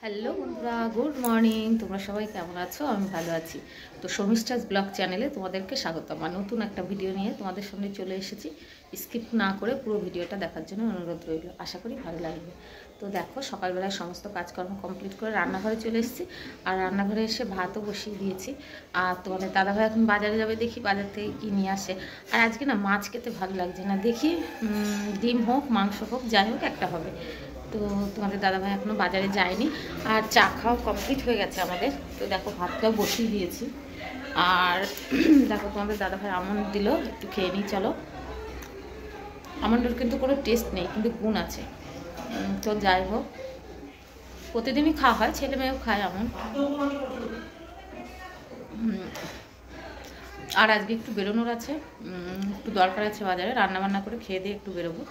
Hello বন্ধুরা, good morning. তোমরা সবাই কেমন আছো? আমি ভালো আছি। তো শর্মিষ্ঠাস ব্লগ চ্যানেলে তোমাদেরকে স্বাগতম। আর নতুন একটা ভিডিও নিয়ে তোমাদের সামনে চলে এসেছি। স্কিপ না করে পুরো ভিডিওটা দেখার জন্য অনুরোধ রইল। আশা করি ভালো লাগবে। তো দেখো, সকালবেলায় সমস্ত কাজকর্ম কমপ্লিট করে রান্নাঘরে চলে এসেছি। আর রান্নাঘরে এসে ভাতও বসিয়ে দিয়েছি। আর তোমাদের দাদাভাই এখন বাজারে যাবে, দেখি বাজার থেকে কী নিয়ে আসে। আর আজকে না মাছ খেতে ভালো লাগছে না, দেখি ডিম হোক মাংস হোক যাই হোক একটা হবে। তো তোমাদের দাদাভাই এখনও বাজারে যায়নি। আর চা খাওয়া কমপ্লিট হয়ে গেছে আমাদের। তো দেখো, ভাতটাও বসিয়ে দিয়েছি। আর দেখো, তোমাদের দাদাভাই আমন্ড দিল, একটু খেয়ে নিই চলো। আমন্ডের কিন্তু কোনো টেস্ট নেই, কিন্তু গুণ আছে। তো যাই হোক, প্রতিদিনই খাওয়া হয়, ছেলে মেয়েও খায় আমন্ড। আর আজকে একটু বেরোনোর আছে, একটু দরকার আছে বাজারে, রান্নাবান্না করে খেয়ে দিয়ে একটু বেরোবো।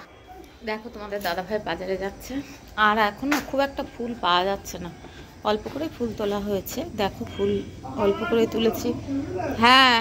দেখো, তোমাদের দাদাভাই বাজারে যাচ্ছে। আর এখন না খুব একটা ফুল পাওয়া যাচ্ছে না, অল্প করে ফুল তোলা হয়েছে। দেখো, ফুল অল্প করে তুলেছি। হ্যাঁ,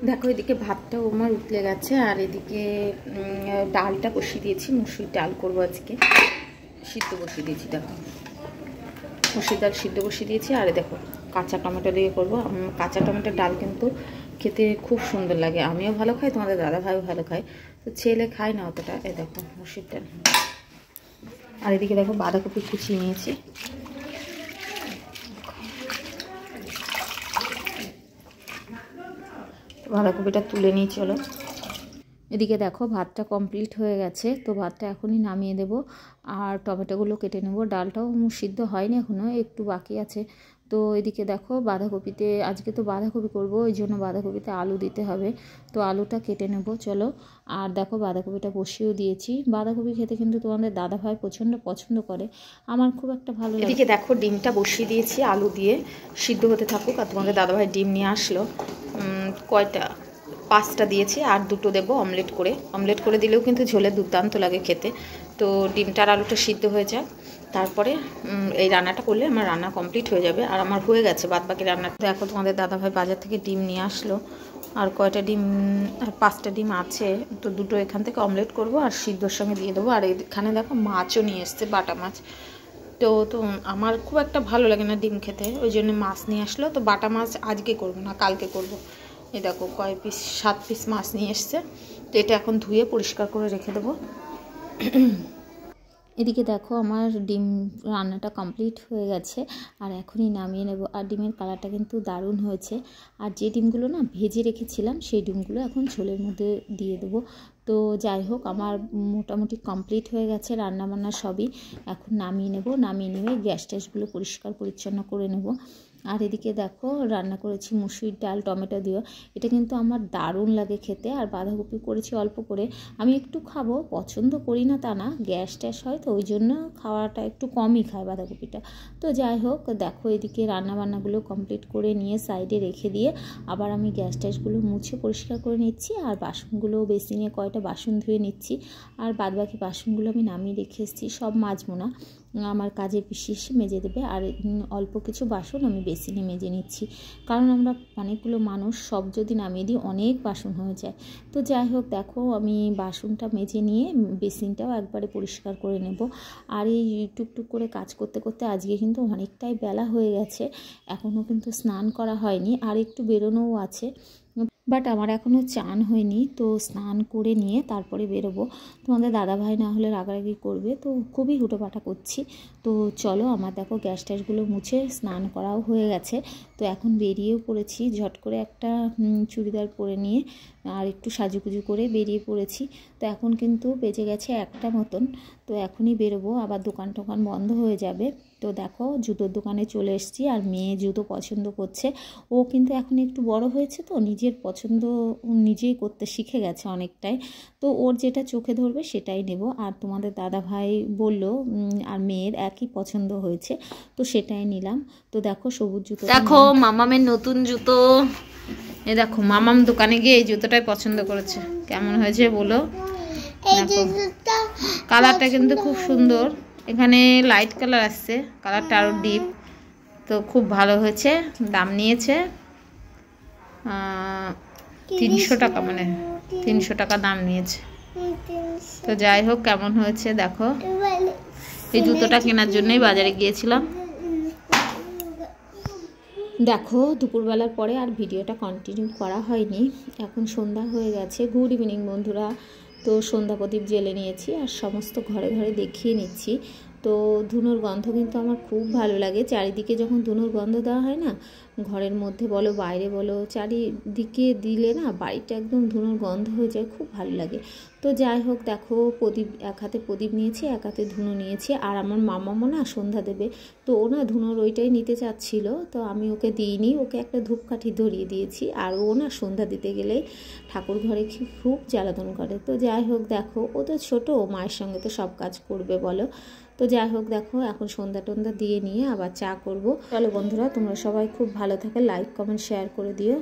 দেখো, এদিকে ভাতটাও আমার উতলে গেছে। আর এদিকে ডালটা বসিয়ে দিয়েছি, মুসুর ডাল করবো আজকে। সিদ্ধ বসিয়ে দিয়েছি, দেখো মুসুর ডাল সিদ্ধ বসিয়ে দিয়েছি। আর দেখো, কাঁচা টমেটো দিয়ে করবো। কাঁচা টমেটোর ডাল কিন্তু খেতে খুব সুন্দর লাগে, আমিও ভালো খাই, তোমাদের দাদাভাইও ভালো খায়। তো ছেলে খায় না অতটা। এই দেখো মুসুর ডাল। আর এদিকে দেখো, বাঁধাকপি কুচিয়ে নিয়েছি। বাঁধাকপিটা তুলে নিয়ে চলো। এদিকে দেখো, ভাতটা কমপ্লিট হয়ে গেছে। তো ভাতটা এখনই নামিয়ে দেব। আর টমেটোগুলো কেটে নেব। ডালটাও সিদ্ধ হয়নি এখনও, একটু বাকি আছে। তো এদিকে দেখো, বাঁধাকপিতে আজকে তো বাঁধাকপি করব, ওই জন্য বাঁধাকপিতে আলু দিতে হবে। তো আলুটা কেটে নেব চলো। আর দেখো, বাঁধাকপিটা বসিয়েও দিয়েছি। বাঁধাকপি খেতে কিন্তু তোমাদের দাদাভাই প্রচণ্ড পছন্দ করে, আমার খুব একটা ভালো লাগে। এদিকে দেখো, ডিমটা বসিয়ে দিয়েছি আলু দিয়ে, সিদ্ধ হতে থাকুক। আর তোমাদের দাদাভাই ডিম নিয়ে আসলো, কয়টা 5টা দিয়েছি, আর 2টো দেবো অমলেট করে দিলেও কিন্তু ঝোলে দুর্দান্ত লাগে খেতে। তো ডিমটার আলুটা সিদ্ধ হয়ে যায়, তারপরে এই রান্নাটা করলে আমার রান্না কমপ্লিট হয়ে যাবে। আর আমার হয়ে গেছে বাদ বাকি রান্নাটা। দেখো, তোমাদের দাদাভাই বাজার থেকে ডিম নিয়ে আসলো। আর কয়টা ডিম, 5টা ডিম আছে। তো 2টো এখান থেকে অমলেট করব, আর সিদ্ধর সঙ্গে দিয়ে দেবো। আর এখানে দেখো, মাছও নিয়ে এসছে, বাটা মাছ। তো আমার খুব একটা ভালো লাগে না ডিম খেতে, ওই জন্য মাছ নিয়ে আসলো। তো বাটা মাছ আজকে করবো না, কালকে করব। এই দেখো, 7 পিস মাছ নিয়ে এসছে। তো এটা এখন ধুয়ে পরিষ্কার করে রেখে দেবো। এদিকে দেখো, আমার ডিম রান্নাটা কমপ্লিট হয়ে গেছে। আর এখনই নামিয়ে নেব। আর ডিমের কালারটা কিন্তু দারুণ হয়েছে। আর যে ডিমগুলো না ভেজে রেখেছিলাম, সেই ডিমগুলো এখন ঝোলের মধ্যে দিয়ে দেবো। তো যাই হোক, আমার মোটামুটি কমপ্লিট হয়ে গেছে রান্নাবান্না সবই। এখন নামিয়ে নেব। নামিয়ে নিয়ে গ্যাস ট্যাসগুলো পরিষ্কার পরিচ্ছন্ন করে নেব। আর এদিকে দেখো, রান্না করেছি মুসুর ডাল টমেটো দিয়ে। এটা কিন্তু আমার দারুণ লাগে খেতে। আর বাঁধাকপি করেছি অল্প করে, আমি একটু খাবো, পছন্দ করি না তা না, গ্যাস ট্যাস হয় তো ওই জন্য খাওয়াটা একটু কমই খায় বাঁধাকপিটা। তো যাই হোক, দেখো এদিকে রান্নাবান্নাগুলো কমপ্লিট করে নিয়ে সাইডে রেখে দিয়ে আবার আমি গ্যাস ট্যাসগুলো মুছে পরিষ্কার করে নিচ্ছি। আর বাসনগুলো বেসিনে কয়টা বাসন ধুয়ে নিচ্ছি। আর বাদবাকি বাসনগুলো আমি নামিয়ে রেখে এসেছি, সব মাজবো না। আমার কাজের পিসি এসে মেজে দেবে। আর অল্প কিছু বাসন আমি বেসিনে মেজে নিচ্ছি, কারণ আমরা অনেকগুলো মানুষ, সব যদি নামিয়ে দিই অনেক বাসন হয়ে যায়। তো যাই হোক দেখো আমি বাসনটা মেজে নিয়ে বেসিনটাও একবারে পরিষ্কার করে নেব। আর এই টুকটুক করে কাজ করতে করতে আজকে কিন্তু অনেকটাই বেলা হয়ে গেছে, এখনও কিন্তু স্নান করা হয়নি, আর একটু বেরোনোও আছে। বাট আমার এখনও চান হয়নি, তো স্নান করে নিয়ে তারপরে বেরোবো। তোমাদের দাদাভাই না হলে রাগারাগি করবে, তো খুবই হুটোপাটা করছি। তো চলো, আমার দেখো গ্যাস ট্যাসগুলো মুছে স্নান করাও হয়ে গেছে। তো এখন বেরিয়েও পড়েছি, ঝট করে একটা চুড়িদার পরে নিয়ে আর একটু সাজুগুজু করে বেরিয়ে পড়েছি। তো এখন কিন্তু বেজে গেছে 1টা মতন, তো এখনই বেরোবো, আবার দোকান টোকান বন্ধ হয়ে যাবে। তো দেখো জুতোর দোকানে চলে এসেছি, আর মেয়ে জুতো পছন্দ করছে। ও কিন্তু এখন একটু বড় হয়েছে, তো নিজের পছন্দ নিজেই করতে শিখে গেছে অনেকটাই। তো ওর যেটা চোখে ধরবে সেটাই নেব। আর তোমাদের দাদা ভাই বললো আর মেয়ের একই পছন্দ হয়েছে, তো সেটাই নিলাম। তো দেখো সবুজ জুতো, দেখো মামামের নতুন জুতো। এ দেখো মামাম দোকানে গিয়ে এই জুতোটাই পছন্দ করেছে। কেমন হয়েছে বলো? কালারটা কিন্তু খুব সুন্দর, এখানে লাইট কালার আসছে, কালারটা আরও ডিপ। তো খুব ভালো হয়েছে। দাম নিয়েছে 300 টাকা, মানে 300 টাকা দাম নিয়েছে। তো যাই হোক কেমন হয়েছে দেখো। এই জুতোটা কেনার জন্যই বাজারে গিয়েছিলাম। দেখো দুপুরবেলার পরে আর ভিডিওটা কন্টিনিউ করা হয়নি, এখন সন্ধ্যা হয়ে গেছে। গুড ইভিনিং বন্ধুরা। তো সন্ধ্যা প্রদীপ জ্বেলে নিয়েছি আর সমস্ত ঘরে ঘরে দেখিয়ে নিচ্ছি। তো ধুনোর গন্ধ কিন্তু আমার খুব ভালো লাগে। চারিদিকে যখন ধুনোর গন্ধ দেওয়া হয় না, ঘরের মধ্যে বলো বাইরে বলো, চারিদিকে দিলে না বাড়িটা একদম ধুনোর গন্ধ হয়ে যায়, খুব ভালো লাগে। তো যাই হোক দেখো প্রদীপ, এক হাতে প্রদীপ নিয়েছি, এক হাতে ধুনো নিয়েছি। আর আমার মামামও না সন্ধ্যা দেবে, তো ও না ধুনোর ওইটাই নিতে চাচ্ছিল, তো আমি ওকে দিইনি, ওকে একটা ধূপকাঠি ধরিয়ে দিয়েছি। আর ও না সন্ধ্যা দিতে গেলেই ঠাকুর ঘরে খুব জ্বালাতন করে। তো যাই হোক দেখো, ও তো ছোটো, মায়ের সঙ্গে তো সব কাজ করবে বলো। তো যাই হোক দেখো এখন সন্ধ্যা টন্ধ্যা দিয়ে নিয়ে আবার চা করব। চলো বন্ধুরা, তোমরা সবাই খুব ভালো থাকে, লাইক কমেন্ট শেয়ার করে দিও।